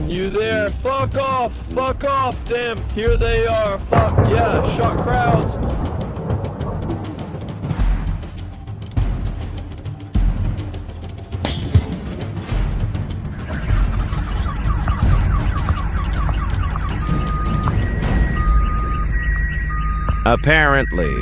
You there? Fuck off! Fuck off, damn! Here they are! Fuck yeah! Shot crowds! Apparently,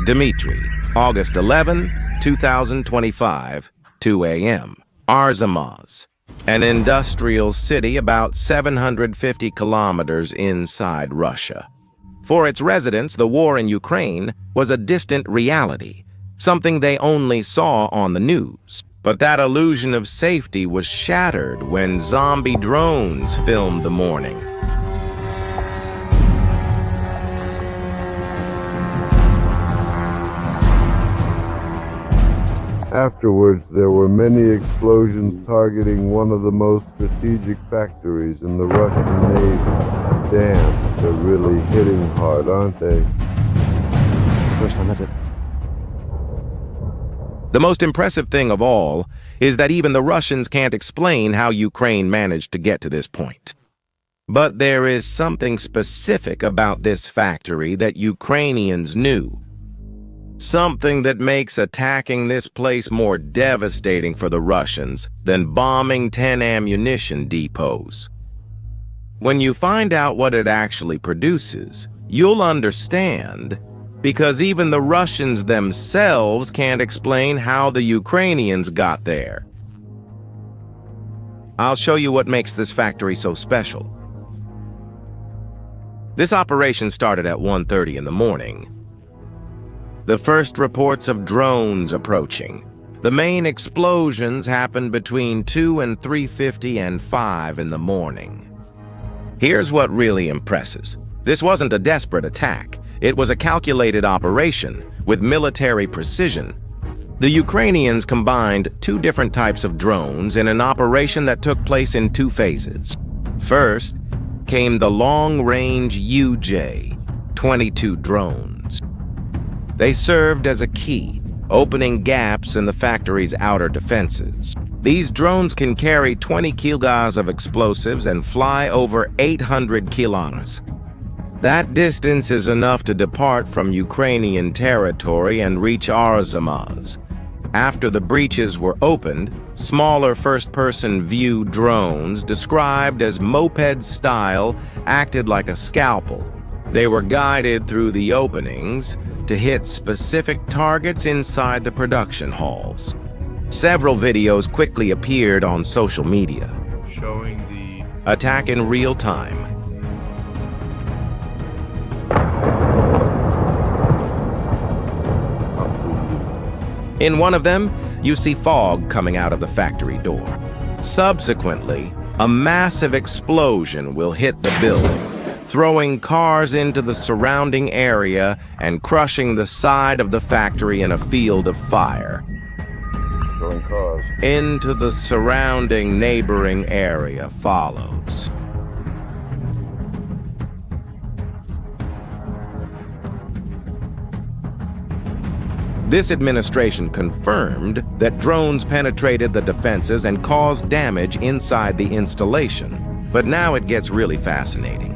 Dmitry, August 11, 2025, 2 a.m. Arzamas, an industrial city about 750 kilometers inside Russia. For its residents, the war in Ukraine was a distant reality, something they only saw on the news. But that illusion of safety was shattered when zombie drones filmed the morning. Afterwards, there were many explosions targeting one of the most strategic factories in the Russian Navy. Damn, they're really hitting hard, aren't they? First time, that's it. The most impressive thing of all is that even the Russians can't explain how Ukraine managed to get to this point. But there is something specific about this factory that Ukrainians knew. Something that makes attacking this place more devastating for the Russians than bombing 10 ammunition depots. When you find out what it actually produces, you'll understand, because even the Russians themselves can't explain how the Ukrainians got there. I'll show you what makes this factory so special. This operation started at 1:30 in the morning. The first reports of drones approaching. The main explosions happened between 2 and 3:50 and 5 in the morning. Here's what really impresses. This wasn't a desperate attack. It was a calculated operation with military precision. The Ukrainians combined 2 different types of drones in an operation that took place in 2 phases. First came the long-range UJ-22 drones. They served as a key, opening gaps in the factory's outer defenses. These drones can carry 20 kilograms of explosives and fly over 800 kilometers. That distance is enough to depart from Ukrainian territory and reach Arzamas. After the breaches were opened, smaller first-person view drones, described as moped-style, acted like a scalpel. They were guided through the openings to hit specific targets inside the production halls. Several videos quickly appeared on social media, Showing the attack in real time. In one of them, you see fog coming out of the factory door. Subsequently, a massive explosion will hit the building, throwing cars into the surrounding area and crushing the side of the factory in a field of fire. Throwing cars. Into the surrounding neighboring area follows. This administration confirmed that drones penetrated the defenses and caused damage inside the installation. But now it gets really fascinating.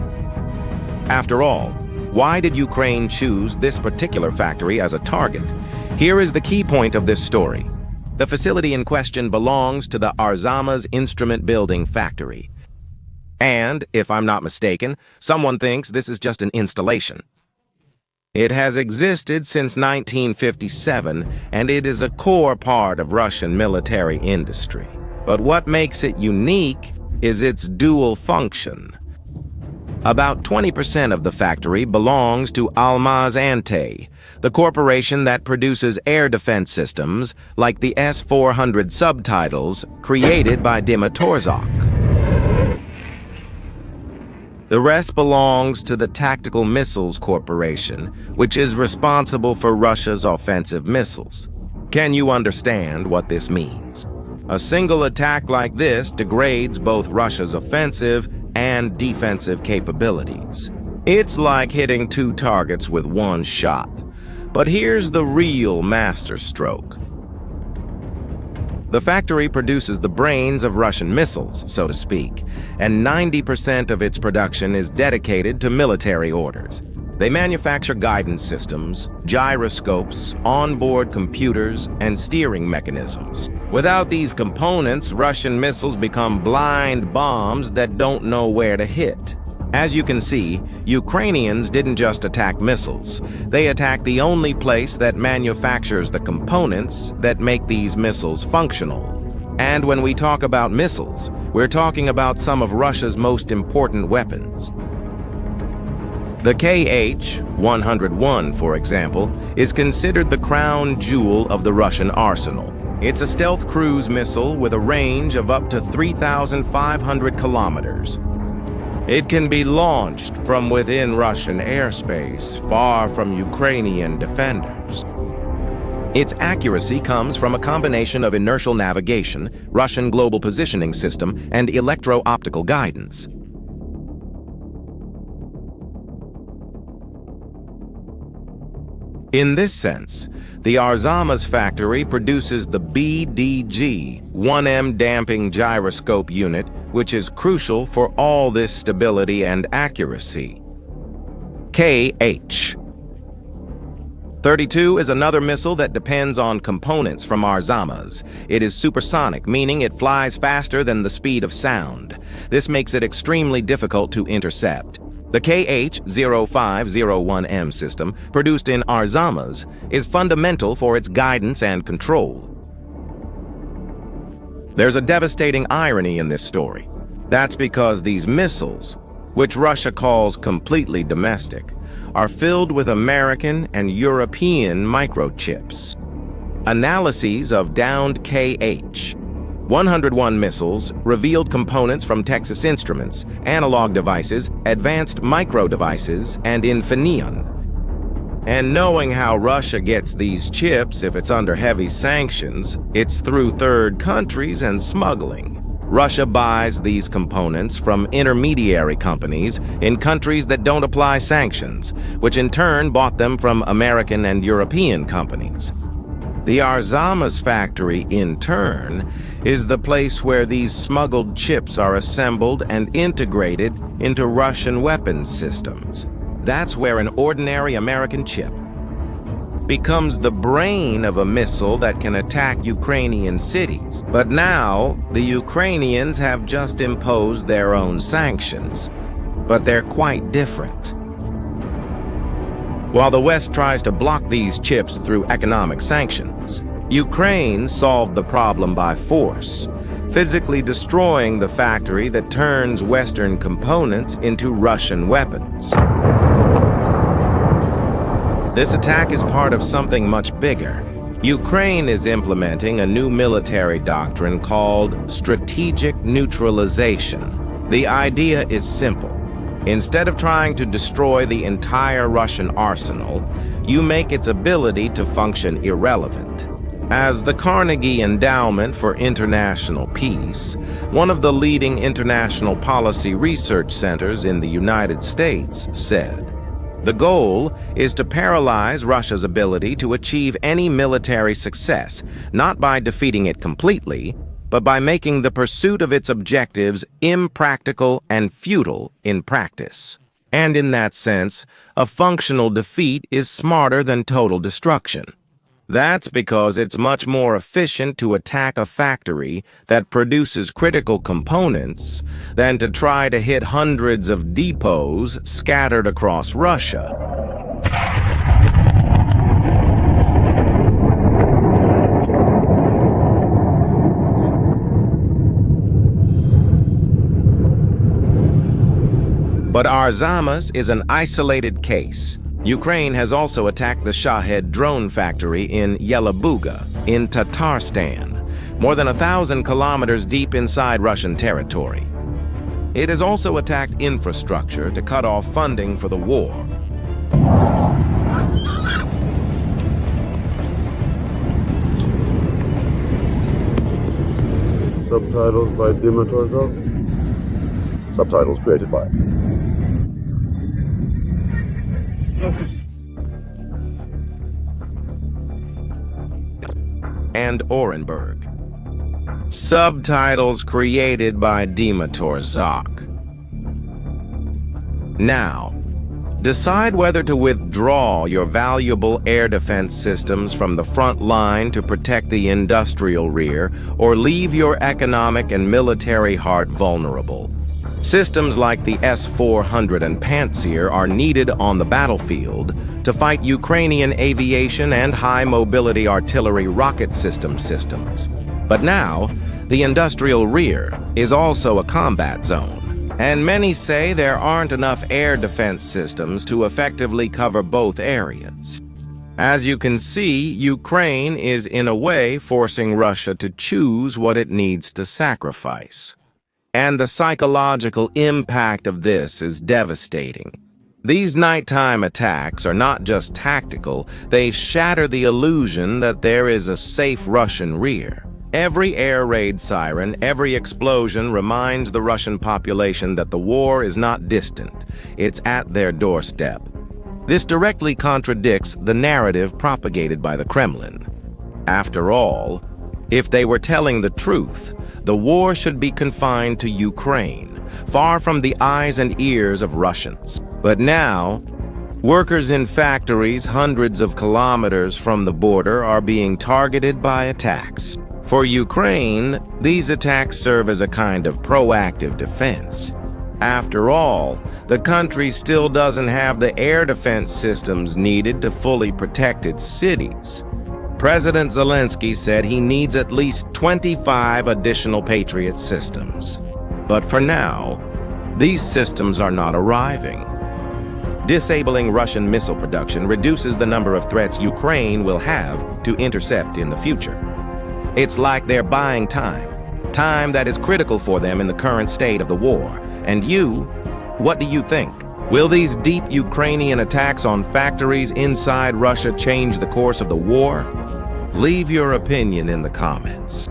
After all, why did Ukraine choose this particular factory as a target? Here is the key point of this story. The facility in question belongs to the Arzamas instrument building factory. And, if I'm not mistaken, someone thinks this is just an installation. It has existed since 1957, and it is a core part of Russian military industry. But what makes it unique is its dual function. About 20% of the factory belongs to Almaz Antey, the corporation that produces air defense systems like the S-400 subtitles created by Dimitrorzuk. The rest belongs to the Tactical Missiles Corporation, which is responsible for Russia's offensive missiles. Can you understand what this means? A single attack like this degrades both Russia's offensive and defensive capabilities. It's like hitting 2 targets with 1 shot. But here's the real masterstroke. The factory produces the brains of Russian missiles, so to speak, and 90% of its production is dedicated to military orders. They manufacture guidance systems, gyroscopes, onboard computers, and steering mechanisms. Without these components, Russian missiles become blind bombs that don't know where to hit. As you can see, Ukrainians didn't just attack missiles. They attacked the only place that manufactures the components that make these missiles functional. And when we talk about missiles, we're talking about some of Russia's most important weapons. The KH-101, for example, is considered the crown jewel of the Russian arsenal. It's a stealth cruise missile with a range of up to 3,500 kilometers. It can be launched from within Russian airspace, far from Ukrainian defenders. Its accuracy comes from a combination of inertial navigation, Russian global positioning system, and electro-optical guidance. In this sense, the Arzamas factory produces the BDG 1M damping gyroscope unit, which is crucial for all this stability and accuracy. KH-32 is another missile that depends on components from Arzamas. It is supersonic, meaning it flies faster than the speed of sound. This makes it extremely difficult to intercept. The KH-0501M system, produced in Arzamas, is fundamental for its guidance and control. There's a devastating irony in this story. That's because these missiles, which Russia calls completely domestic, are filled with American and European microchips. Analyses of downed KH-101 missiles revealed components from Texas Instruments, analog devices, advanced micro devices, and Infineon. And knowing how Russia gets these chips if it's under heavy sanctions, it's through third countries and smuggling. Russia buys these components from intermediary companies in countries that don't apply sanctions, which in turn bought them from American and European companies. The Arzamas factory, in turn, is the place where these smuggled chips are assembled and integrated into Russian weapons systems. That's where an ordinary American chip becomes the brain of a missile that can attack Ukrainian cities. But now, the Ukrainians have just imposed their own sanctions, but they're quite different. While the West tries to block these chips through economic sanctions, Ukraine solved the problem by force, physically destroying the factory that turns Western components into Russian weapons. This attack is part of something much bigger. Ukraine is implementing a new military doctrine called strategic neutralization. The idea is simple. Instead of trying to destroy the entire Russian arsenal, you make its ability to function irrelevant. As the Carnegie Endowment for International Peace, one of the leading international policy research centers in the United States, said, the goal is to paralyze Russia's ability to achieve any military success, not by defeating it completely, but by making the pursuit of its objectives impractical and futile in practice. And in that sense, a functional defeat is smarter than total destruction. That's because it's much more efficient to attack a factory that produces critical components than to try to hit hundreds of depots scattered across Russia. But Arzamas is an isolated case. Ukraine has also attacked the Shahed drone factory in Yelabuga, in Tatarstan, more than 1,000 kilometers deep inside Russian territory. It has also attacked infrastructure to cut off funding for the war. Subtitles by Dimitrorzov. Subtitles created by and Orenburg. Subtitles created by Dimitor Zok. Now, decide whether to withdraw your valuable air defense systems from the front line to protect the industrial rear, or leave your economic and military heart vulnerable. Systems like the S-400 and Pantsir are needed on the battlefield to fight Ukrainian aviation and high-mobility artillery rocket systems. But now, the industrial rear is also a combat zone. And many say there aren't enough air defense systems to effectively cover both areas. As you can see, Ukraine is in a way forcing Russia to choose what it needs to sacrifice. And the psychological impact of this is devastating. These nighttime attacks are not just tactical, they shatter the illusion that there is a safe Russian rear. Every air raid siren, every explosion reminds the Russian population that the war is not distant, it's at their doorstep. This directly contradicts the narrative propagated by the Kremlin. After all, if they were telling the truth, the war should be confined to Ukraine, far from the eyes and ears of Russians. But now, workers in factories hundreds of kilometers from the border are being targeted by attacks. For Ukraine, these attacks serve as a kind of proactive defense. After all, the country still doesn't have the air defense systems needed to fully protect its cities. President Zelensky said he needs at least 25 additional Patriot systems. But for now, these systems are not arriving. Disabling Russian missile production reduces the number of threats Ukraine will have to intercept in the future. It's like they're buying time that is critical for them in the current state of the war. And you, what do you think? Will these deep Ukrainian attacks on factories inside Russia change the course of the war? Leave your opinion in the comments.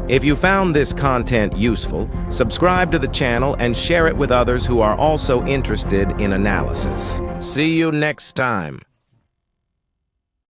If you found this content useful, subscribe to the channel and share it with others who are also interested in analysis. See you next time.